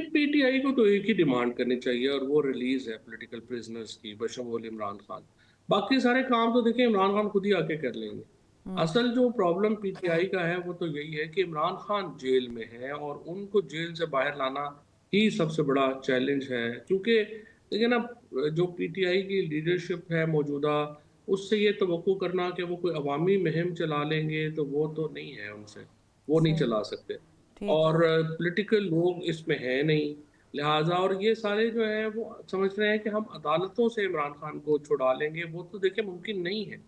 PTI को तो एक ही डिमांड करनी चाहिए और वो रिलीज है पॉलिटिकल प्रिजनर्स की बशमूल इमरान खान। बाकी सारे काम तो देखिए इमरान खान खुद ही आके कर लेंगे। असल जो प्रॉब्लम पीटीआई का है वो तो यही है कि इमरान खान जेल में है और उनको जेल से बाहर लाना ही सबसे बड़ा चैलेंज है। क्योंकि देखिए ना, जो पीटीआई की लीडरशिप है मौजूदा, उससे ये तवक्को करना कि वो कोई अवामी मुहिम चला लेंगे तो वो तो नहीं है उनसे, वो नहीं सही। चला सकते। ठीक। और पॉलिटिकल लोग इसमें है नहीं, लिहाजा और ये सारे जो है वो समझ रहे हैं कि हम अदालतों से इमरान खान को छुड़ा लेंगे, वो तो देखिए मुमकिन नहीं है।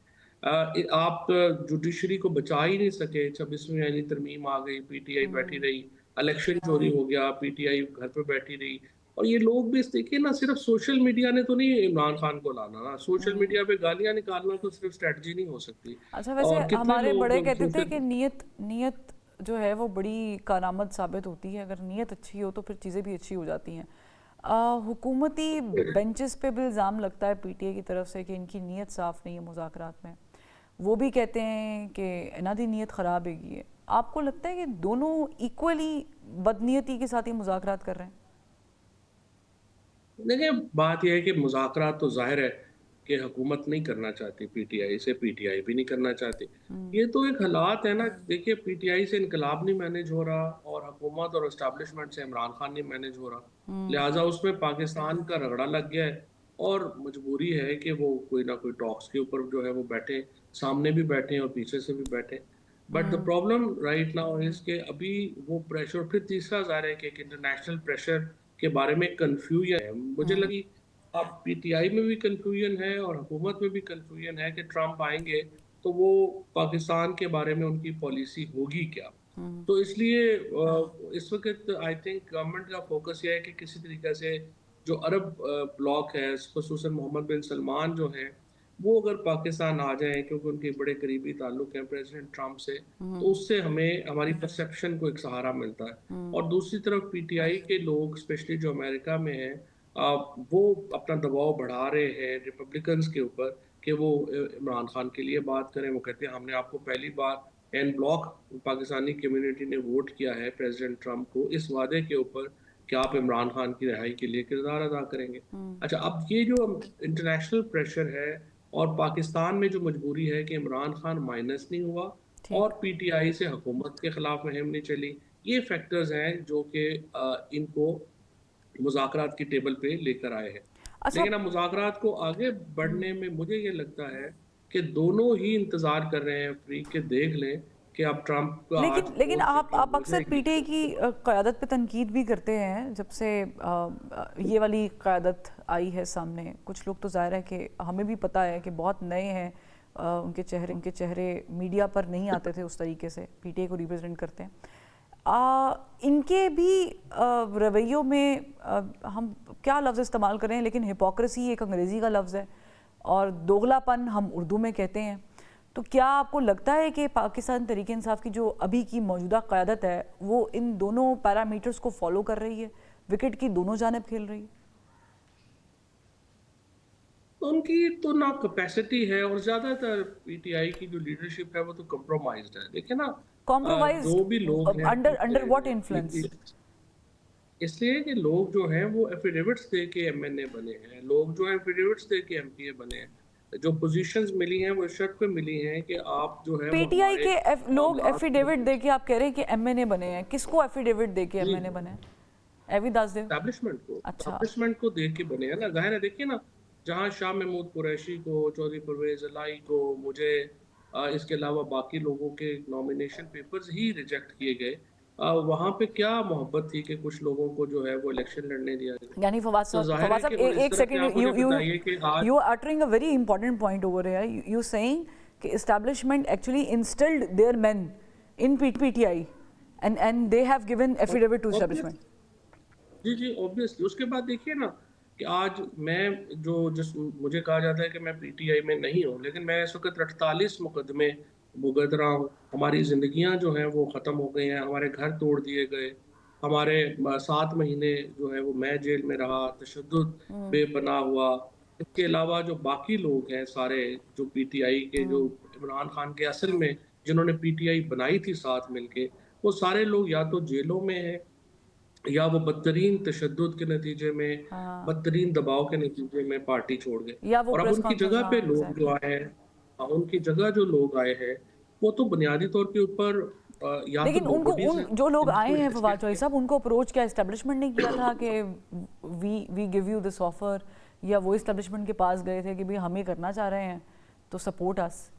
आप जुडिशरी को बचा ही नहीं सके। 26वीं आईनी तरमीम आ गई, पीटीआई बैठी हम्म। रही, इलेक्शन चोरी हो गया, पीटीआई घर पे बैठी रही। और ये लोग भी देखिए ना, सिर्फ सोशल मीडिया ने तो नहीं इमरान खान को लाना ना, सोशल हम्म। मीडिया पे गालियां निकालना तो सिर्फ स्ट्रेटजी नहीं हो सकती। अच्छा, वैसे और कितने हमारे लोग बड़े कहते थे कि सोशल। नीयत नीयत जो है वो बड़ी कारआमद साबित होती है। अगर नीयत अच्छी हो तो फिर चीज़ें भी अच्छी हो जाती हैं। हुकूमती बेंचेस पे भी इल्ज़ाम लगता है पीटीए की तरफ से कि इनकी नीयत साफ़ नहीं है मुज़ाकरात में। वो भी कहते हैं कि इन्हां दी नीयत ख़राब है। आपको लगता है कि दोनों इक्वली बदनीयती के साथ ही मुज़ाकरात कर रहे हैं? देखिए बात यह है कि मुज़ाकरात तो ज़ाहिर है कि हुकूमत नहीं करना चाहती पीटीआई से, पीटीआई भी नहीं करना चाहती। ये तो एक हालात है ना। देखिए पीटीआई से इनकलाब नहीं मैनेज हो रहा और हुकूमत और एस्टैब्लिशमेंट से इमरान खान नहीं मैनेज हो रहा, लिहाजा उसमें पाकिस्तान का रगड़ा लग गया है। और मजबूरी है कि वो कोई ना कोई टॉक्स के ऊपर जो है वो बैठे, सामने भी बैठे और पीछे से भी बैठे। But the problem right now is के अभी वो प्रेशर, फिर तीसरा ज़ाहिर है कि एक इंटरनेशनल प्रेशर के बारे में कंफ्यूजन है। मुझे लगी अब पीटीआई में भी कंफ्यूजन है और हुकूमत में भी कंफ्यूजन है कि ट्रंप आएंगे तो वो पाकिस्तान के बारे में उनकी पॉलिसी होगी क्या। तो इसलिए इस वक्त आई थिंक गवर्नमेंट का फोकस ये है कि किसी तरीके से जो अरब ब्लॉक है, खुसूसन मोहम्मद बिन सलमान जो है, वो अगर पाकिस्तान आ जाएं, क्योंकि उनके बड़े करीबी ताल्लुक हैं प्रेसिडेंट ट्रंप से, तो उससे हमें हमारी परसेप्शन को एक सहारा मिलता है। और दूसरी तरफ पीटीआई के लोग स्पेशली जो अमेरिका में हैं, वो अपना दबाव बढ़ा रहे हैं रिपब्लिकन्स के ऊपर कि वो इमरान खान के लिए बात करें। वो कहते हैं हमने आपको पहली बार एन ब्लॉक पाकिस्तानी कम्युनिटी ने वोट किया है प्रेसिडेंट ट्रंप को इस वादे के ऊपर कि आप इमरान खान की रिहाई के लिए किरदार अदा करेंगे। अच्छा, अब ये जो इंटरनेशनल प्रेशर है और पाकिस्तान में जो मजबूरी है कि इमरान खान माइनस नहीं हुआ ठीक। और पीटीआई से हुकूमत के खिलाफ मुहिम नहीं चली, ये फैक्टर्स हैं जो कि इनको मुज़ाकरात की टेबल पे लेकर आए हैं। अच्छा। लेकिन अब मुज़ाकरात को आगे बढ़ने में मुझे ये लगता है कि दोनों ही इंतज़ार कर रहे हैं फ्री के, देख लें कि अब ट्रंप का लेकिन आज लेकिन पोल चेकिंग आप हो अक्सर जाएगी। पीटीआई की क़यादत पे तनकीद भी करते हैं जब से ये वाली क़यादत आई है सामने। कुछ लोग तो ज़ाहिर है कि हमें भी पता है कि बहुत नए हैं, उनके चेहरे मीडिया पर नहीं आते थे उस तरीके से, पीटीआई को रिप्रेजेंट करते हैं। इनके भी रवैयों में हम क्या लफ्ज़ इस्तेमाल करें, लेकिन हिपोक्रेसी एक अंग्रेज़ी का लफ्ज़ है और दोगलापन हम उर्दू में कहते हैं। तो क्या आपको लगता है कि पाकिस्तान तहरीक इंसाफ की जो अभी की मौजूदा क़यादत है वो इन दोनों पैरामीटर्स को फॉलो कर रही है, विकेट की दोनों जानिब खेल रही है? तो उनकी तो ना कैपेसिटी है और ज्यादातर पीटीआई की जो लीडरशिप है वो तो कंप्रोमाइज्ड है। देखिए ना, कॉम्प्रोमाइज्ड जो भी लोग हैं अंडर अंडर व्हाट इन्फ्लुएंस? इसलिए कि लोग जो हैं वो एफिडेविट्स दे के एमएनए बने हैं, लोग जो एफिडेविट्स दे के एमपीए बने हैं, जो पोजीशंस मिली हैं वो इस शर्त पे मिली हैं कि आप जो है वो पीटीआई हमारे के लोग मामलात एफिडेविट को। दे के आप कह रहे हैं कि एमएनए बने हैं। किसको एफिडेविट दे के जी, एमएनए बने हैं? एवी दासदेव? अच्छा। एस्टैब्लिशमेंट को देख के बने हैं ना, जाहिर है। देखिए ना, जहाँ शाह महमूद कुरैशी को, चौधरी परवेज इलाही को, मुझे इसके अलावा बाकी लोगों के नॉमिनेशन पेपर्स ही रिजेक्ट किए गए, वहाँ पे क्या मोहब्बत थी कि कुछ लोगों को जो है वो इलेक्शन लड़ने दिया गया। यानी तो जाहिर है फवाद साहब, कि और इस एक तरह से सेकंड, आप मुझे यू यू बताइए कि आज। You are uttering a very important point over here. You saying कि establishment actually instilled their men in PTI and they have given affidavit to obvious, establishment. जी जी, ऑब्वियसली। उसके बाद देखिए ना कि आज मैं जो जिस मुझे कहा जाता है कि मैं पीटीआई में नहीं हूँ, लेकिन मैं इस वक्त 48 मुकदमे भुगत रहा हूँ। हमारी जिंदगियां जो हैं वो खत्म हो गई हैं, हमारे घर तोड़ दिए गए, हमारे 7 महीने जो है वो मैं जेल में रहा, तशद्दुद बेपनाह हुआ। इसके अलावा जो बाकी लोग हैं सारे, जो पीटीआई के, जो इमरान खान के असल में जिन्होंने पीटीआई बनाई थी साथ मिलके, वो सारे लोग या तो जेलों में हैं या वो बदतरीन तशद्दुद के नतीजे में, हाँ, बदतरीन दबाव के नतीजे में पार्टी छोड़ गए। या वो और अब प्रेस उनकी कॉन्फ्रेंस, जगह पे हाँ लोग जो एग्जैक्टली। आए हैं, उनकी जगह जो लोग आए हैं, वो तो बुनियादी तौर के ऊपर या तो लेकिन उनको नोबडीज उन हैं, जो लोग जिनकी आए कोई हैं फवाद हैसियत चौधरी नहीं साहब, उनको अप्रोच क्या एस्टेब्लिशमेंट ने किया था कि we give you this offer, या वो एस्टेब्लिशमेंट के पास गए थे कि भाई हम ये करना चाह रहे हैं तो सपोर्ट अस?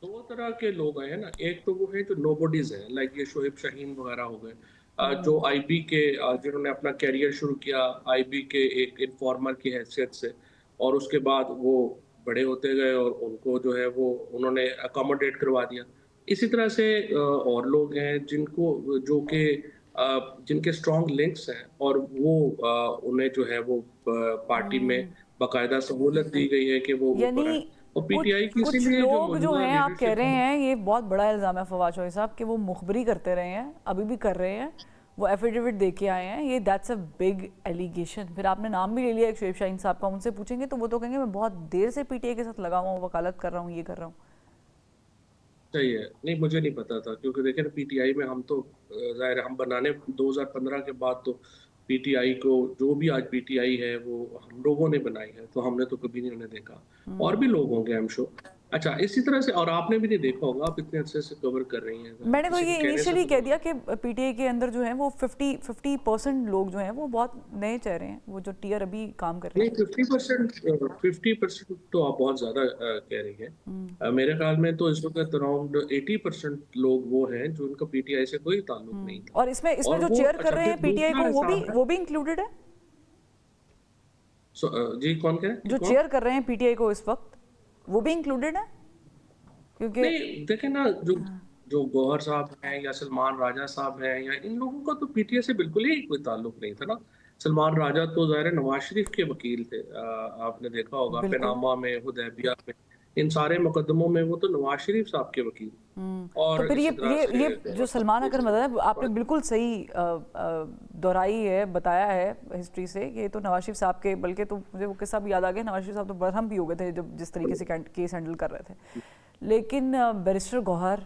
दो तरह के लोग आए हैं ना। एक तो वो है जो नोबडीज हैं, लाइक ये शोएब शाहीन वगैरह हो गए, जो आईबी के जिन्होंने अपना कैरियर शुरू किया आईबी के एक इन्फॉर्मर की हैसियत से, और उसके बाद वो बड़े होते गए और उनको जो है वो उन्होंने अकोमोडेट करवा दिया। इसी तरह से और लोग हैं जिनको जो कि जिनके स्ट्रॉन्ग लिंक्स हैं, और वो उन्हें जो है वो पार्टी में बाकायदा सहूलत दी गई है कि वो यानी आए। और कुछ पीटीआई की कुछ इसीलिए जो लोग जो मौजूदा हैं, आप कह लीडरशिप रहे है। हैं, ये बहुत बड़ा इल्ज़ाम है फवाद चौधरी साहब कि वो मुखबरी करते रहे हैं, अभी भी कर रहे हैं, वो एफिडेविट दे के आए हैं, ये दैट्स अ बिग एलिगेशन। फिर आपने नाम भी ले लिया एक शोएब शाहीन साहब का, उनसे पूछेंगे तो वो तो कहेंगे मैं बहुत देर से पीटीआई के साथ लगा हुआ हूँ, वकालत कर रहा हूँ, ये कर रहा हूँ। सही है। नहीं, मुझे नहीं पता था, क्योंकि देखिए ना पीटीआई में हम तो ज़ाहिर है हम बनाने 2015 के बाद तो पीटीआई को, जो भी आज पीटीआई है वो हम लोगों ने बनाई है, तो हमने तो कभी नहीं उन्हें देखा। और भी लोग होंगे आई एम श्योर। अच्छा, इसी तरह से और आपने भी नहीं देखा होगा, आप इतने अच्छे से कवर कर रही हैं, ज़ाहिर मैंने तो किसी के ये कहने से इनिशियली तो कह नहीं दिया होगा। कि पीटीआई के अंदर जो है वो 50% लोग जो हैं वो बहुत नए चेहरे हैं, वो जो टीयर अभी काम कर रही नहीं, है। 50% तो आप बहुत ज़्यादा कह रही हैं। मेरे ख्याल में तो इस वक़्त अराउंड 80% लोग वो हैं जो उनका पीटीआई से कोई ताल्लुक नहीं था। और इसमें और जो वो चेयर कर अच्छा, रहे फिर हैं पीटीआई दूसरा को, हिसाब है। वो भी इंक्लूडेड है? जी, कौन कह रहे हैं कि जो कौन? चेयर कर रहे हैं पीटीआई को इस वक्त, वो भी इंक्लूडेड है? क्योंकि नहीं, देखें ना, जो जो गौहर साहब हैं या सलमान राजा साहब हैं, या इन लोगों का तो पीटीआई से बिल्कुल ही कोई ताल्लुक नहीं था ना। सलमान राजा तो ज़ाहिर है नवाज शरीफ के वकील थे। आपने देखा होगा बिल्कुल। पनामा में, हुदैबिया में, इन सारे मुकदमों में वो तो नवाज शरीफ साहब के वकील। तो और फिर इसी तरह ये से जो गौहर सलमान साहब अकर ये मदद है, आपने सब। बिल्कुल सही दोहराई है, बताया है हिस्ट्री से कि ये तो नवाज शरीफ साहब के, बल्कि तो मुझे वो किस्सा भी याद आ गया, नवाज शरीफ साहब तो बरहम भी हो गए थे जब जिस तरीके से केस हैंडल कर रहे थे। लेकिन बैरिस्टर गौहर,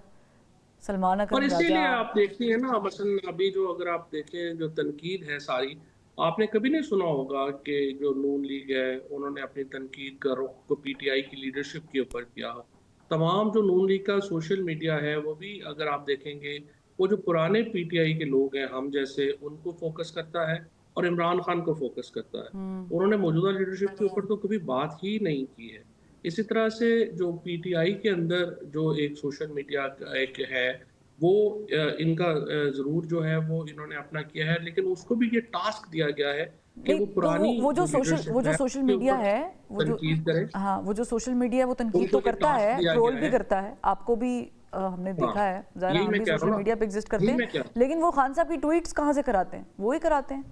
सलमान और अकरम राजा। इसीलिए आप देखती हैं ना, मसलन अभी जो अगर आप देखें जो तनकीद है सारी, आपने कभी नहीं सुना होगा कि जो नून लीग है उन्होंने अपनी तनकीद का रुख को पीटीआई की लीडरशिप के ऊपर किया हो। तमाम जो नून लीग का सोशल मीडिया है वो भी अगर आप देखेंगे, वो जो पुराने पीटीआई के लोग हैं हम जैसे, उनको फोकस करता है और इमरान खान को फोकस करता है। उन्होंने मौजूदा लीडरशिप के ऊपर तो कभी बात ही नहीं की है। इसी तरह से जो पीटीआई के अंदर जो एक सोशल मीडिया एक है, वो इनका ज़रूर जो है वो इन्होंने अपना किया है, लेकिन उसको भी ये टास्क दिया गया है कि नहीं, वो तो पुरानी जो वो लीडरशिप जो है सोशल उसके मीडिया ऊपर है, वो जो, तनकीद करे। हाँ वो जो सोशल मीडिया है वो तनकीद उनको तो ये करता टास्क है, दिया ट्रोल गया भी है। करता है, आपको भी हमने हाँ, देखा है, ज़रा यही हम मैं भी कह रहा सोशल हूँ मीडिया पे एग्जिस्ट ना, करते यही हैं। मैं क्या। लेकिन वो खान साहब की ट्वीट्स कहाँ से कराते हैं? वो ही कराते हैं।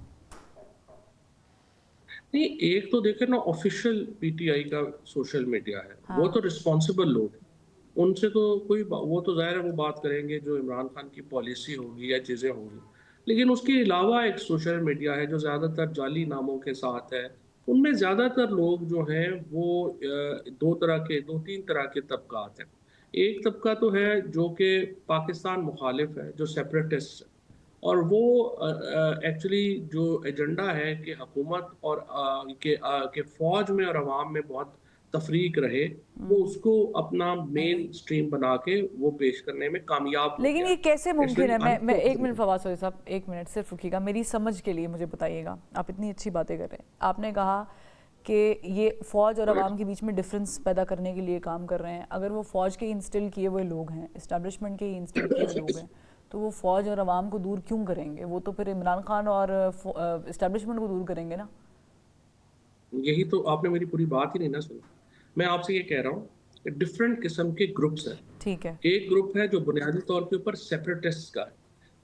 नहीं, एक तो देखे ना ऑफिशियल पीटीआई का सोशल मीडिया है, वो तो हाँ। रिस्पॉन्सिबल लोग हैं। उनसे तो वो तो जाहिर है वो बात करेंगे जो इमरान खान की पॉलिसी होगी या चीज़ें होंगी। लेकिन उसके अलावा एक सोशल मीडिया है जो ज़्यादातर जाली नामों के साथ है। उनमें ज़्यादातर लोग जो हैं वो दो तीन तरह के तबकात हैं। एक तबका तो है जो कि पाकिस्तान मुखालिफ है, जो सेपरेटिस्ट है। और वो एक्चुअली जो एजेंडा है कि हुकूमत और के फ़ौज में और अवाम में बहुत तफरीक रहे, वो उसको अपना मेन स्ट्रीम बना के वो पेश करने में कामयाब हो लेकिन गया। ये कैसे इट्स मुमकिन वेरी है? मैं एक मिनट अनफॉर्चुनेट। फवाद सोई साहब, एक मिनट सिर्फ रुकिएगा, मेरी समझ के लिए मुझे बताइएगा, आप इतनी अच्छी बातें कर रहे हैं। आपने कहा कि ये फ़ौज और आवाम के बीच में डिफरेंस पैदा करने के लिए काम कर रहे हैं। अगर वो फ़ौज के इंस्टिल किए हुए लोग हैं, इस्टेब्लिशमेंट के इंस्टिल किए हुए लोग हैं, तो वो फ़ौज और आवाम को दूर क्यों करेंगे? वो तो फिर इमरान खान और इस्टेब्लिशमेंट को दूर करेंगे ना। यही तो आपने मेरी पूरी बात ही नहीं ना सुनी। मैं आपसे ये कह रहा हूँ कि डिफरेंट किस्म के ग्रुप्स हैं। ठीक है। एक ग्रुप है जो बुनियादी तौर के ऊपर सेपरेटिस्ट का है।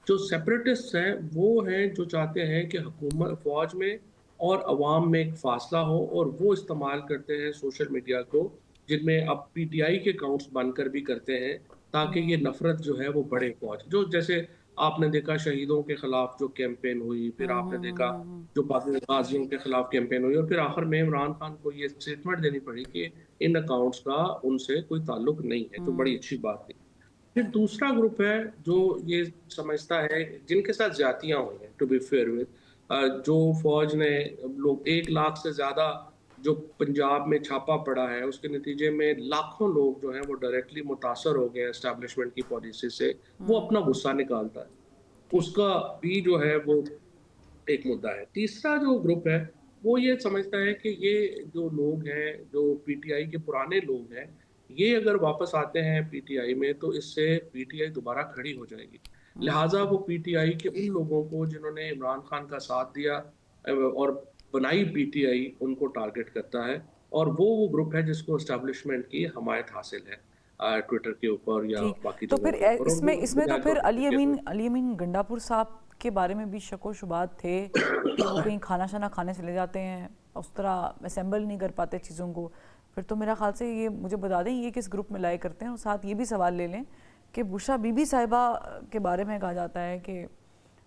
जो सेपरेटिस्ट हैं वो हैं जो चाहते हैं कि हुकूमत फ़ौज में और अवाम में एक फ़ासला हो, और वो इस्तेमाल करते हैं सोशल मीडिया को, जिनमें अब पीटीआई के अकाउंट्स बनकर भी करते हैं, ताकि ये नफ़रत जो है वो बढ़े फ़ौज जो, जैसे आपने देखा शहीदों के खिलाफ जो कैंपेन हुई, फिर आपने देखा जो गाजियों के खिलाफ कैंपेन हुई, और फिर आखिर में इमरान खान को ये स्टेटमेंट देनी पड़ी कि इन अकाउंट्स का उनसे कोई ताल्लुक नहीं है, जो बड़ी अच्छी बात थी। फिर दूसरा ग्रुप है जो जी। ये समझता है, जिनके साथ ज्यादतियां हुई हैं, टू बी फेयर विद, जो फौज ने, लोग 1 लाख से ज्यादा जो पंजाब में छापा पड़ा है, उसके नतीजे में लाखों लोग जो हैं वो डायरेक्टली मुतासर हो गए हैं एस्टेब्लिशमेंट की पॉलिसी से। वो हुँ, अपना गुस्सा निकालता है, ठीक। उसका भी जो है वो एक मुद्दा है। तीसरा जो ग्रुप है, वो ये समझता है कि ये जो लोग हैं, जो पीटीआई के पुराने लोग हैं, ये अगर वापस आते हैं पीटीआई में, तो इससे पीटीआई दोबारा खड़ी हो जाएगी। हुँ, लिहाजा वो पीटीआई के उन लोगों को जिन्होंने इमरान खान का साथ दिया और बनाई पीटीआई, उनको टारगेट करता है। और वो ग्रुप है जिसको एस्टेब्लिशमेंट की हमायत हासिल है, ट्विटर के ऊपर या ठीक। बाकी तो जगहों फिर के ऊपर, और इसमें वो इसमें तो बुनियादी फिर तौर पर अली अमीन गंडापुर साहब के बारे में भी शक-ओ-शुबात थे कि वो कहीं खाना-शाना खाने चले जाते हैं, उस तरह असेंबल नहीं कर पाते चीज़ों को। फिर तो मेरा ख़्याल से ये मुझे बता दें ये किस ग्रुप में लाया करते हैं, और साथ ये भी सवाल ले लें कि बुशरा बीबी साहिबा के बारे में कहा जाता है कि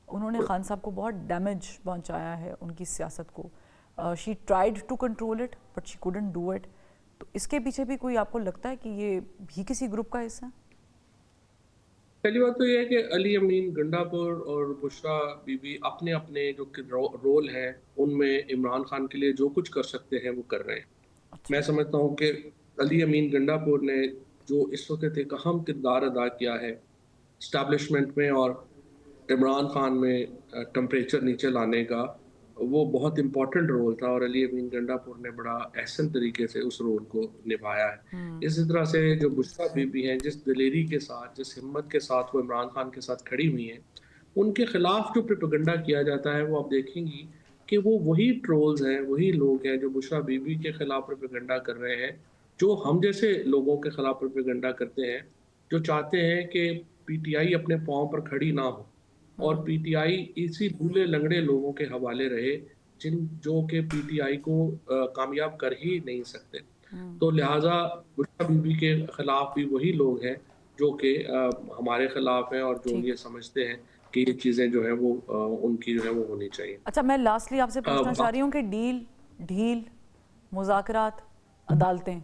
उन्होंने खान साहब को बहुत डैमेज पहुंचाया है उनकी सियासत को। She tried to control it but she couldn't do it. तो इसके पीछे भी कोई आपको लगता है कि ये भी किसी ग्रुप का हिस्सा है? पहली बात तो ये है कि अली अमीन गंडापुर और बुशरा बीबी अपने अपने जो रोल हैं, उनमें इमरान खान के लिए जो कुछ कर सकते हैं वो कर रहे हैं। मैं अच्छा। समझता हूँ कि अली अमीन गंडापुर ने जो इस वक्त एक अहम किरदार अदा किया है स्टैब्लिशमेंट में और इमरान खान में टेम्परेचर नीचे लाने का, वो बहुत इम्पोर्टेंट रोल था, और अली अमीन गंडापुर ने बड़ा अहसन तरीके से उस रोल को निभाया है। हम्म। इसी तरह से जो बुशरा बीबी हैं, जिस दिलेरी के साथ, जिस हिम्मत के साथ वो इमरान खान के साथ खड़ी हुई हैं, उनके खिलाफ जो प्रोपेगेंडा किया जाता है, वो आप देखेंगी कि वो वही ट्रोल्स हैं, वही लोग हैं जो बुशरा बीबी के खिलाफ प्रोपेगेंडा कर रहे हैं, जो हम जैसे लोगों के खिलाफ प्रोपेगेंडा करते हैं, जो चाहते हैं कि पीटीआई अपने पाँव पर खड़ी ना हो और हम्म। पीटीआई इसी लूले लंगड़े लोगों के हवाले रहे, जिन जो कि पीटीआई को कामयाब कर ही नहीं सकते। हम्म। तो लिहाजा बुशरा बीबी के खिलाफ भी वही लोग हैं जो कि हमारे खिलाफ हैं, और जो ठीक। ये समझते हैं कि ये चीज़ें जो हैं वो उनकी जो है वो होनी चाहिए। अच्छा, मैं लास्टली आपसे पूछना चाह रही हूँ कि डील, ढील, मुज़ाकरात, अदालतें,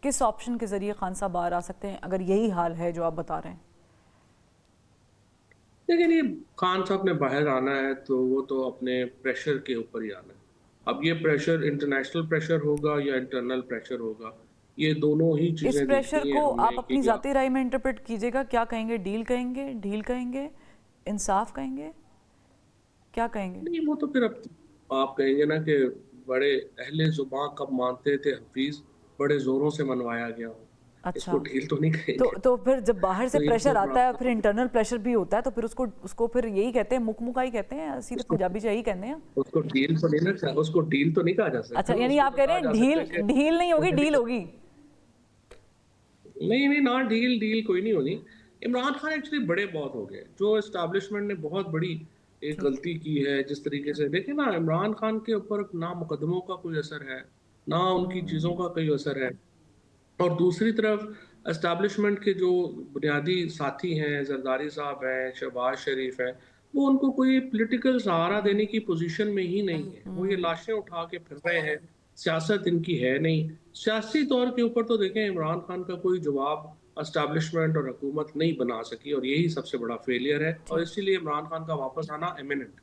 किस ऑप्शन के ज़रिए खान साहब बाहर आ सकते हैं अगर यही हाल है जो आप बता रहे हैं? लेकिन ये खान साहब ने बाहर आना है तो वो तो अपने प्रेशर के ऊपर ही आना है। अब ये प्रेशर इंटरनेशनल प्रेशर होगा या इंटरनल प्रेशर होगा, ये दोनों ही इस चीज़ें प्रेशर देखनी है को हमने आप कि अपनी या ज़ाती राय में इंटरप्रेट कीजिएगा। क्या कहेंगे? डील कहेंगे, ढील कहेंगे, इंसाफ कहेंगे, क्या कहेंगे? नहीं, वो तो फिर अब आप कहेंगे ना कि बड़े अहले ज़ुबां कब मानते थे हफीज़, बड़े ज़ोरों से मनवाया गया हो। अच्छा। इसको ढील तो नहीं कहेंगे। तो फिर जब बाहर से तो ये तो प्रेशर बड़ा आता है, फिर इंटरनल प्रेशर भी होता है, तो फिर उसको उसको फिर यही कहते हैं, मुकमुकाई कहते हैं, सीधे उसको पंजाबी से यही कहते हैं। उसको ढील तो नहीं ना, उसको ढील तो नहीं कहा जा अच्छा, सकता ना, यानी उसको आप तो कह कहा रहे हैं जा सकता ढील, है कि ढील नहीं होगी, डील होगी। नहीं नहीं ना, डील डील कोई नहीं होनी। इमरान खान एक्चुअली बड़े बहुत हो गए, जो एस्टैब्लिशमेंट ने बहुत बड़ी एक ठीक। गलती की है। जिस तरीके से देखिए ना, इमरान खान के ऊपर ना मुकदमों का कोई असर है, ना उनकी चीज़ों का कोई असर है। और दूसरी तरफ एस्टैब्लिशमेंट के जो बुनियादी साथी हैं, जरदारी साहब हैं, शहबाज शरीफ हैं, वो उनको कोई पॉलिटिकल सहारा देने की पोजीशन में ही नहीं है। वो ये लाशें उठा के फिर रहे हैं, सियासत इनकी है नहीं। सियासी तौर के ऊपर तो देखें, इमरान खान का कोई जवाब एस्टैब्लिशमेंट और हुकूमत नहीं बना सकी, और यही सबसे बड़ा फेलियर है, और ठीक। इसीलिए इमरान खान का वापस आना इमिनेंट।